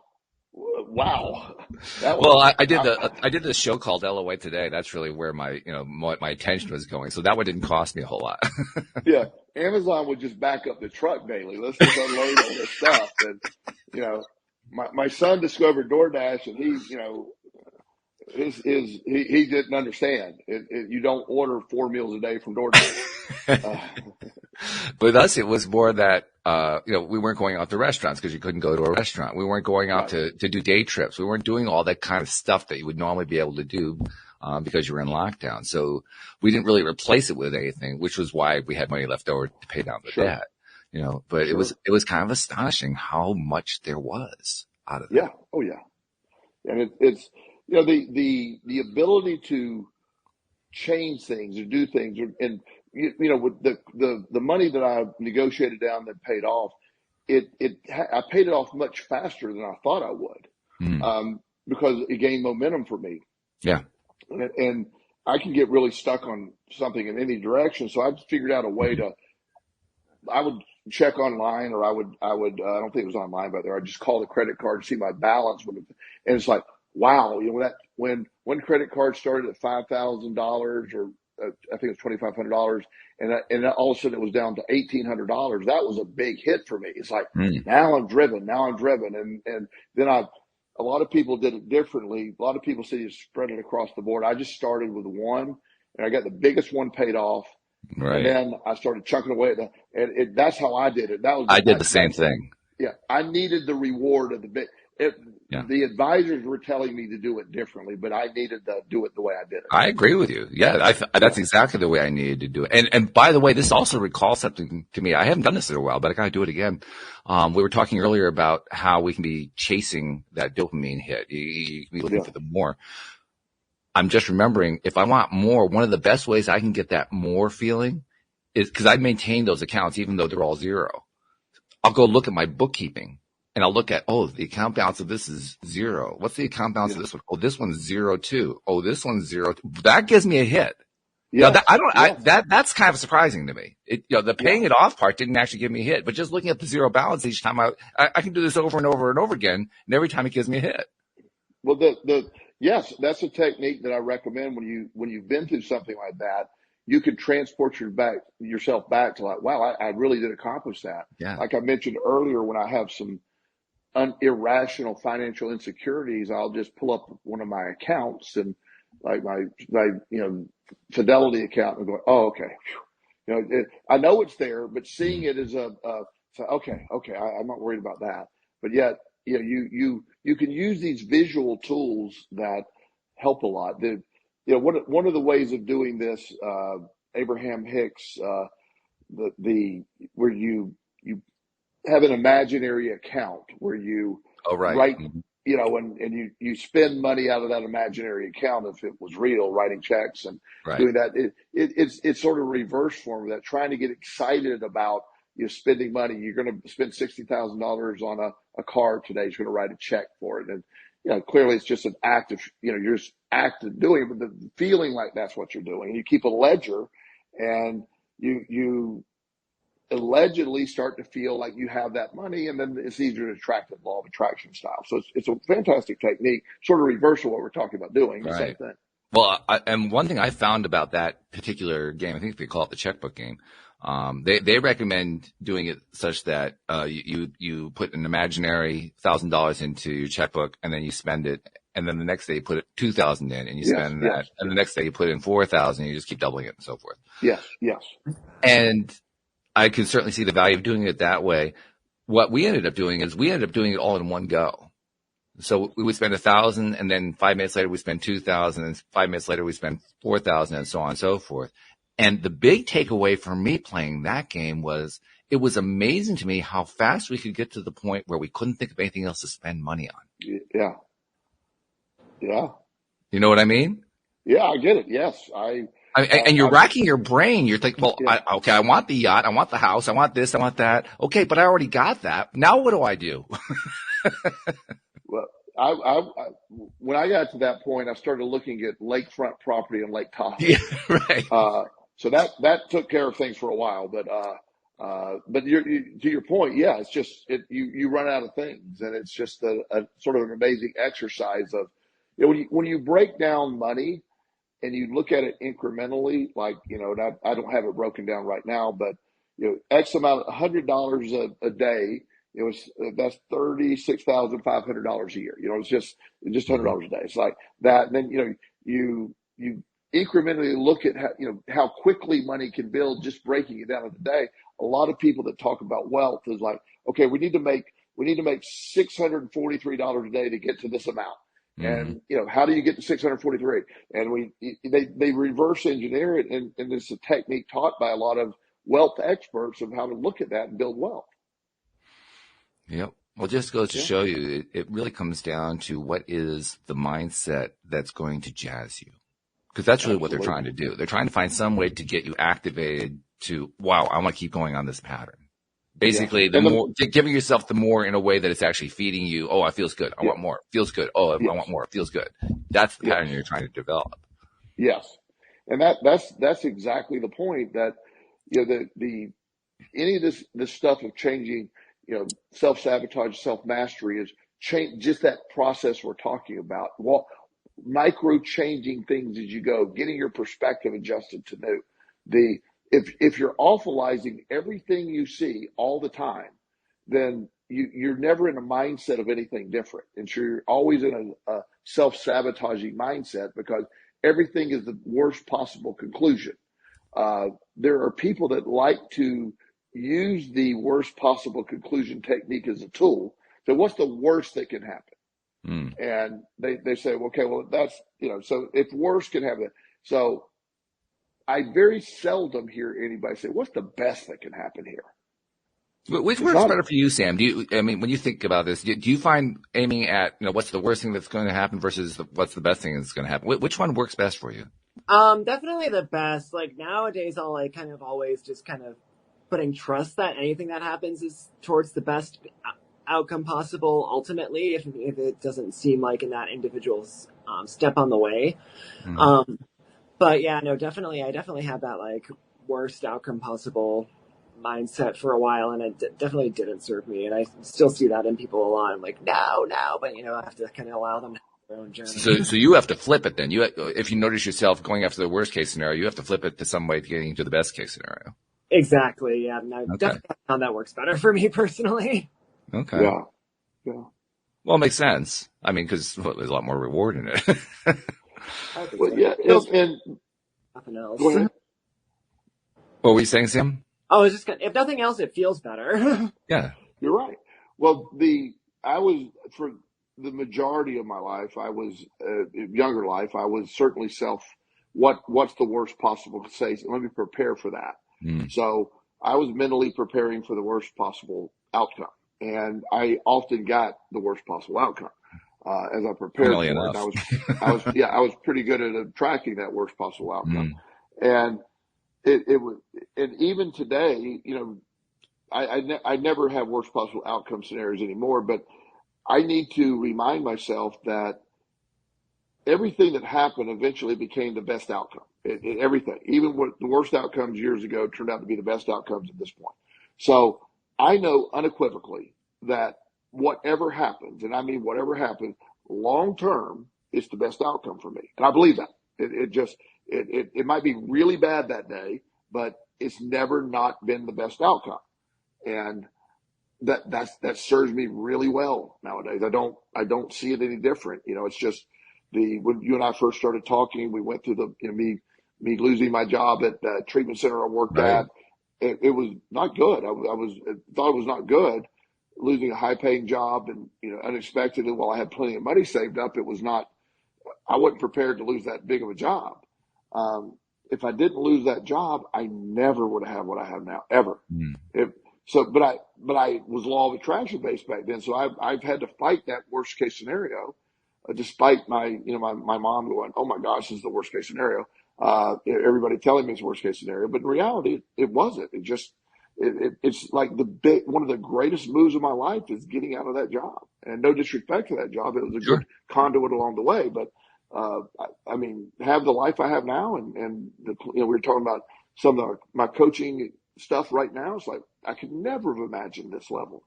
I did this show called LOA Today. That's really where my attention was going. So that one didn't cost me a whole lot. Yeah. Amazon would just back up the truck daily. Let's just unload all this stuff. And, my son discovered DoorDash and he didn't understand. You don't order 4 meals a day from DoorDash. With us, it was more that, we weren't going out to restaurants because you couldn't go to a restaurant. We weren't going out to do day trips. We weren't doing all that kind of stuff that you would normally be able to do, because you were in lockdown. So we didn't really replace it with anything, which was why we had money left over to pay down the debt, but it was kind of astonishing how much there was out of that. Yeah. Oh yeah. And it's, the ability to change things or do things and, with the money that I negotiated down that paid off, I paid it off much faster than I thought I would, because it gained momentum for me. Yeah. And I can get really stuck on something in any direction. So I figured out a way I would check online or I would, I don't think it was online, but I just call the credit card and see my balance. And it's like, wow, when one credit card started at $5,000 or I think it was $2,500, and all of a sudden it was down to $1,800. That was a big hit for me. It's like now I'm driven, and then a lot of people did it differently. A lot of people say you spread it across the board. I just started with one, and I got the biggest one paid off. Right. And then I started chucking away at that's how I did it. I did the same thing. Yeah. I needed the reward of the bit. The advisors were telling me to do it differently, but I needed to do it the way I did it. I agree with you. Yeah, that's exactly the way I needed to do it. And by the way, this also recalls something to me. I haven't done this in a while, but I got to do it again. We were talking earlier about how we can be chasing that dopamine hit. You can be looking for the more. I'm just remembering, if I want more, one of the best ways I can get that more feeling is because I maintain those accounts even though they're all zero. I'll go look at my bookkeeping. And I'll look at, the account balance of this is 0. What's the account balance of this one? Oh, this one's 0 too. Oh, this one's 0. That gives me a hit. Yeah. That's kind of surprising to me. The paying it off part didn't actually give me a hit, but just looking at the zero balance each time I can do this over and over and over again. And every time it gives me a hit. Well, yes, that's a technique that I recommend when you've been through something like that. You can transport yourself back to like, wow, I really did accomplish that. Yeah. Like I mentioned earlier, when I have some irrational financial insecurities, I'll just pull up one of my accounts and like my Fidelity account and go, oh, okay. I know it's there, but seeing it as okay, I'm not worried about that. But yet, you can use these visual tools that help a lot. One of the ways of doing this, Abraham Hicks, where you have an imaginary account where you write, and you spend money out of that imaginary account if it was real, writing checks and doing that. It's sort of reverse form of that, trying to get excited about spending money. You're going to spend $60,000 on a car today. You're going to write a check for it. And, clearly it's just an act of, you're just active doing it, but the feeling like that's what you're doing. And you keep a ledger and you allegedly start to feel like you have that money, and then it's easier to attract the law of attraction style. So it's a fantastic technique, sort of reversal what we're talking about doing. The same thing. Well, and one thing I found about that particular game, I think they call it the checkbook game. They recommend doing it such that you put an imaginary $1,000 into your checkbook, and then you spend it, and then the next day you put $2,000 in, and you spend that, and the next day you put in $4,000, and you just keep doubling it and so forth. Yes. And I could certainly see the value of doing it that way. What we ended up doing is it all in one go. So we would spend 1,000, and then 5 minutes later we spend 2,000, and 5 minutes later we spend 4,000, and so on and so forth. And the big takeaway for me playing that game was it was amazing to me how fast we could get to the point where we couldn't think of anything else to spend money on. Yeah. You know what I mean? Yeah, I get it. Yes, and you're racking your brain. You're thinking, well, I want the yacht. I want the house. I want this. I want that. Okay, but I already got that. Now what do I do? Well, I when I got to that point, I started looking at lakefront property and Lake Tahoe. Yeah, right. So that took care of things for a while, but to your point, yeah, it's just you run out of things, and it's just a sort of an amazing exercise of when you break down money and you look at it incrementally, like and I don't have it broken down right now, but X amount, $100 a day. That's $36,500 a year. It's just $100 a day. It's like that. And then you incrementally look at how quickly money can build, just breaking it down in the day. A lot of people that talk about wealth is like, okay, we need to make $643 a day to get to this amount. And how do you get to 643? And they reverse engineer it, and it's a technique taught by a lot of wealth experts of how to look at that and build wealth. Yep. Well, it just goes to show you, it really comes down to what is the mindset that's going to jazz you. Because that's really what they're trying to do. They're trying to find some way to get you activated to, wow, I want to keep going on this pattern. Basically, the more, giving yourself the more in a way that it's actually feeding you. Oh, it feels good. I want more. Feels good. Oh, I want more. It feels good. That's the pattern you're trying to develop. Yes. And that's exactly the point, that, any of this stuff of changing, self-sabotage, self-mastery is just that process we're talking about. Well, micro changing things as you go, getting your perspective adjusted to new. If you're awfulizing everything you see all the time, then you're never in a mindset of anything different. And so you're always in a self-sabotaging mindset because everything is the worst possible conclusion. There are people that like to use the worst possible conclusion technique as a tool. So what's the worst that can happen? And they say, okay, well, that's, so if worse can happen. So I very seldom hear anybody say, what's the best that can happen here? Which works better for you, Sam? When you think about this, do you find aiming at, what's the worst thing that's going to happen versus what's the best thing that's going to happen? Which one works best for you? Definitely the best. Like nowadays, I'll like kind of always just kind of putting trust that anything that happens is towards the best outcome possible. Ultimately, if it doesn't seem like in that individual's step on the way. But yeah, no, definitely, I definitely had that like worst outcome possible mindset for a while, and it definitely didn't serve me. And I still see that in people a lot. I'm like, no, but I have to kind of allow them to have their own journey. So you have to flip it then. If you notice yourself going after the worst case scenario, you have to flip it to some way to getting to the best case scenario. Exactly. Yeah. And I definitely found that works better for me personally. Okay. Yeah. Well, it makes sense. Because there's a lot more reward in it. Well, yeah. And nothing else. Go ahead. What were you saying, Sam? Oh, it's just if nothing else, it feels better. Yeah. You're right. Well, I was, for the majority of my life, I was, younger life, I was certainly what's the worst possible to say? So let me prepare for that. So I was mentally preparing for the worst possible outcome. And I often got the worst possible outcome, as I prepared for it. I was pretty good at tracking that worst possible outcome. And it was, and even today, I never have worst possible outcome scenarios anymore, but I need to remind myself that everything that happened eventually became the best outcome. Everything, even what the worst outcomes years ago turned out to be the best outcomes at this point. So I know unequivocally that whatever happens, and I mean whatever happens, long term, it's the best outcome for me. And I believe that. It might be really bad that day, but it's never not been the best outcome. And that serves me really well nowadays. I don't see it any different. It's just when you and I first started talking, we went through me losing my job at the treatment center I worked at. It was not good. I thought it was not good, losing a high paying job and, unexpectedly, while I had plenty of money saved up, I wasn't prepared to lose that big of a job. If I didn't lose that job, I never would have had what I have now, ever. But I was law of attraction based back then. So I've had to fight that worst case scenario, despite my mom going, oh my gosh, this is the worst case scenario. Everybody telling me it's the worst case scenario, but in reality, it wasn't. It's like one of the greatest moves of my life is getting out of that job. And no disrespect to that job. It was a good conduit along the way, but, have the life I have now and we were talking about some of my coaching stuff right now. It's like, I could never have imagined this level.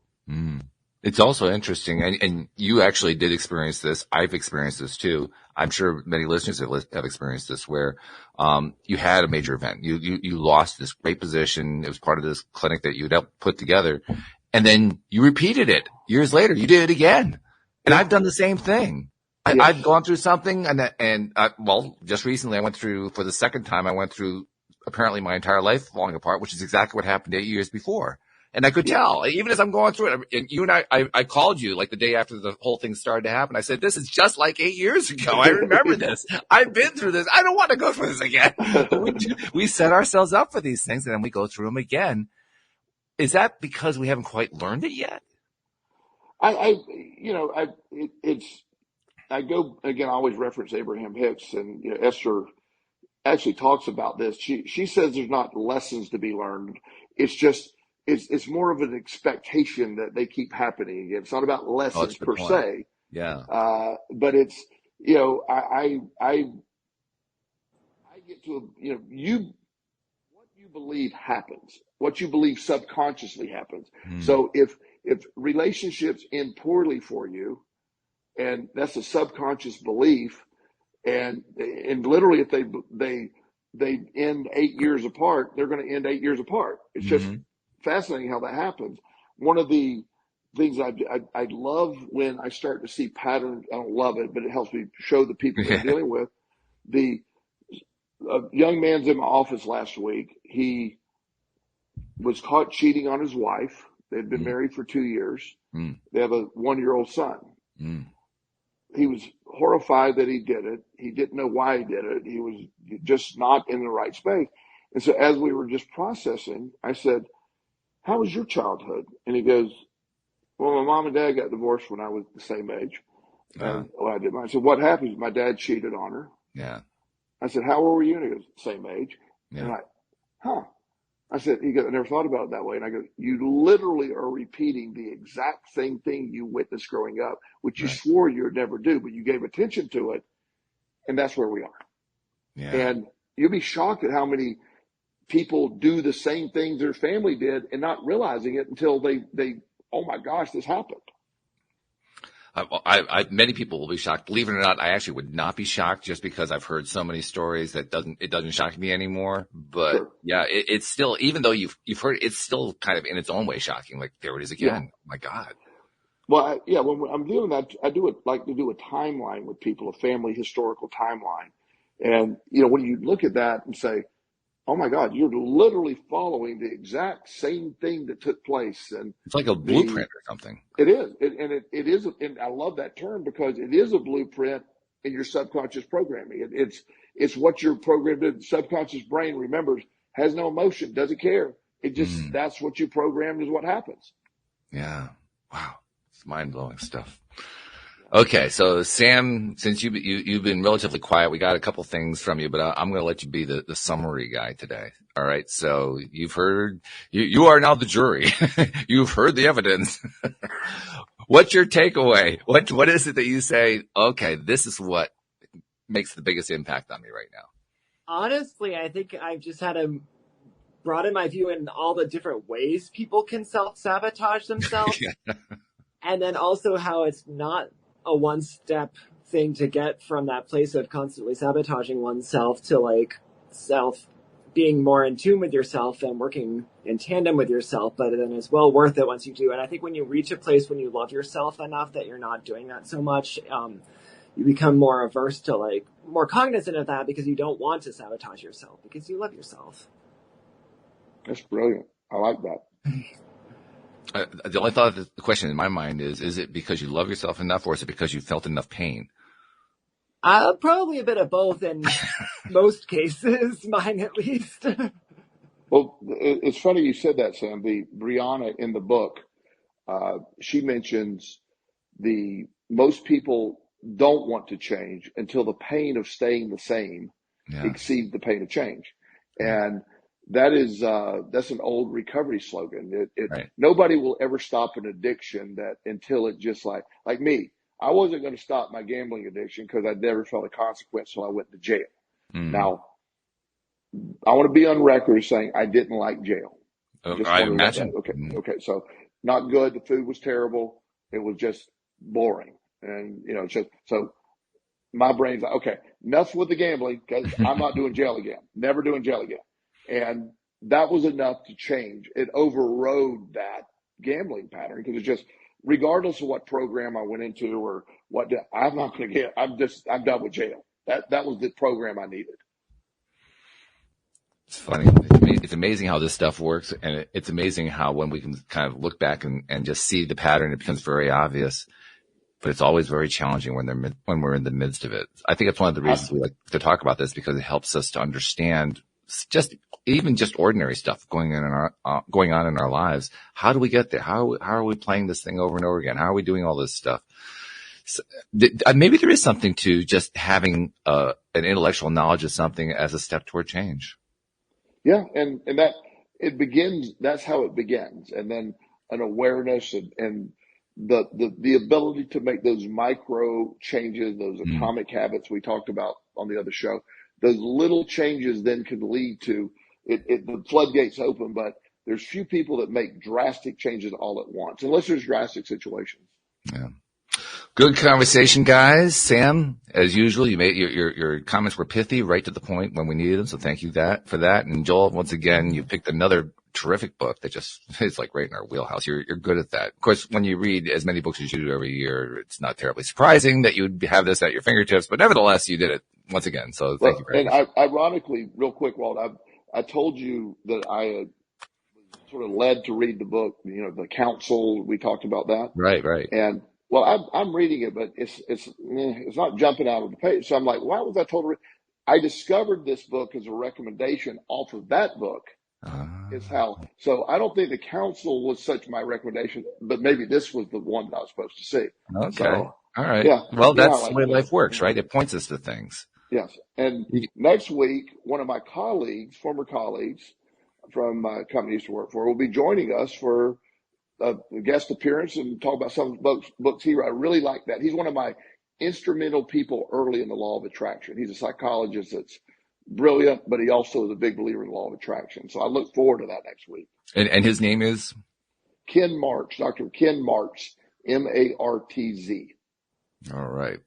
It's also interesting, and you actually did experience this. I've experienced this too. I'm sure many listeners have experienced this, where you had a major event. You lost this great position. It was part of this clinic that you'd helped put together, and then you repeated it years later. You did it again, and I've done the same thing. I've gone through something, and just recently I went through, for the second time, apparently my entire life falling apart, which is exactly what happened 8 years before. And I could tell, even as I'm going through it, and you and I called you like the day after the whole thing started to happen. I said, this is just like 8 years ago. I remember this. I've been through this. I don't want to go through this again. We set ourselves up for these things and then we go through them again. Is that because we haven't quite learned it yet? I go again, I always reference Abraham Hicks, and Esther actually talks about this. She says there's not lessons to be learned. It's just, it's more of an expectation that they keep happening again. It's not about lessons per se. Yeah. But it's, I get to, what you believe happens, what you believe subconsciously happens. So if relationships end poorly for you, and that's a subconscious belief, and literally if they end 8 years apart, they're going to end 8 years apart. It's just fascinating how that happens. One of the things I love when I start to see patterns. I don't love it, but it helps me show the people that I'm dealing with. A young man's in my office last week. He was caught cheating on his wife. They'd been married for 2 years. They have a 1-year-old son. He was horrified that he did it. He didn't know why he did it. He was just not in the right space. And so as we were just processing, I said, how was your childhood? And he goes, well, my mom and dad got divorced when I was the same age. And I did mine. I said, what happened? My dad cheated on her. Yeah. I said, how old were you? And he goes, same age. Yeah. And I said, he goes, I never thought about it that way. And I go, you literally are repeating the exact same thing you witnessed growing up, which you swore you would never do, but you gave attention to it. And that's where we are. Yeah. And you'll be shocked at how many people do the same things their family did and not realizing it until they oh my gosh, this happened. Many people will be shocked. Believe it or not, I actually would not be shocked just because I've heard so many stories that it doesn't shock me anymore. But Sure. yeah, it's still, even though you've heard, it's still kind of in its own way shocking. Like, there it is again. Yeah. Oh my God. Well, when I'm doing that, I like to do a timeline with people, a family historical timeline. And, when you look at that and say, oh my God, you're literally following the exact same thing that took place. And it's like a blueprint or something. It is. It is. And I love that term because it is a blueprint in your subconscious programming. It's what your programmed subconscious brain remembers, has no emotion, doesn't care. It just, that's what you programmed is what happens. Yeah. Wow. It's mind blowing stuff. Okay, so Sam, since you've been relatively quiet, we got a couple things from you, but I'm going to let you be the summary guy today. All right, so you've heard, you are now the jury. You've heard the evidence. What's your takeaway? What is it that you say, okay, this is what makes the biggest impact on me right now? Honestly, I think I've just had to broaden my view in all the different ways people can self-sabotage themselves. Yeah. And then also how it's not a one-step thing to get from that place of constantly sabotaging oneself to like being more in tune with yourself and working in tandem with yourself, but then it's well worth it once you do. And I think when you reach a place when you love yourself enough that you're not doing that so much, you become more averse to like more cognizant of that because you don't want to sabotage yourself because you love yourself. That's brilliant. I like that. The only thought, the question in my mind is it because you love yourself enough or is it because you felt enough pain? Probably a bit of both in most cases, mine at least. Well, it's funny you said that, Sam. Brianna in the book, she mentions most people don't want to change until the pain of staying the same exceeds the pain of change. And that's an old recovery slogan. Right. Nobody will ever stop an addiction until it just like me. I wasn't going to stop my gambling addiction because I never felt a consequence until I went to jail. Now, I want to be on record saying I didn't like jail. I imagine. Okay. So not good. The food was terrible. It was just boring. And, so my brain's like, okay, enough with the gambling because I'm not doing jail again. Never doing jail again. And that was enough to change. It overrode that gambling pattern because it's just, regardless of what program I went into or I'm not going to get, I'm done with jail. That was the program I needed. It's funny. It's amazing how this stuff works. And it's amazing how when we can kind of look back and just see the pattern, it becomes very obvious. But it's always very challenging when we're in the midst of it. I think it's one of the reasons we like to talk about this because it helps us to understand even just ordinary stuff going on in our lives. How do we get there? How are we playing this thing over and over again? How are we doing all this stuff? So, maybe there is something to just having an intellectual knowledge of something as a step toward change. Yeah, and that it begins. That's how it begins, and then an awareness and the ability to make those micro changes, those atomic habits we talked about on the other show. Those little changes then can lead to the floodgates open, but there's few people that make drastic changes all at once, unless there's drastic situations. Yeah. Good conversation, guys. Sam, as usual, you made your comments were pithy, right to the point when we needed them. So thank you for that. And Joel, once again, you picked another terrific book that just is like right in our wheelhouse. You're good at that. Of course, when you read as many books as you do every year, it's not terribly surprising that you would have this at your fingertips, but nevertheless, you did it once again. So thank you very much. And ironically, real quick, Walt, I told you that I was sort of led to read the book, The Council. We talked about that. Right. And well, I'm reading it, but it's not jumping out of the page. So I'm like, why was I told to read? I discovered this book as a recommendation off of that book. So I don't think The Council was such my recommendation, but maybe this was the one that I was supposed to see. Okay. So, all right. Yeah. Well, that's the way life works, right? It points us to things. Yes. And next week, one of my colleagues, former colleagues from a company I used to work for, will be joining us for a guest appearance and talk about some of the books he wrote. I really like that. He's one of my instrumental people early in the law of attraction. He's a psychologist that's brilliant, but he also is a big believer in the law of attraction. So I look forward to that next week. And his name is? Ken Marks, Dr. Ken Marks, Martz. All right.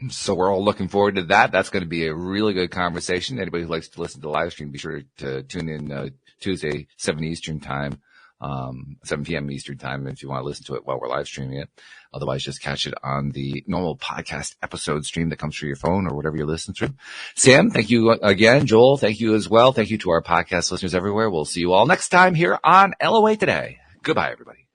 So we're all looking forward to that. That's going to be a really good conversation. Anybody who likes to listen to the live stream, be sure to tune in Tuesday, 7 Eastern time, 7 p.m. Eastern time if you want to listen to it while we're live streaming it. Otherwise, just catch it on the normal podcast episode stream that comes through your phone or whatever you listen through. Sam, thank you again. Joel, thank you as well. Thank you to our podcast listeners everywhere. We'll see you all next time here on LOA Today. Goodbye, everybody.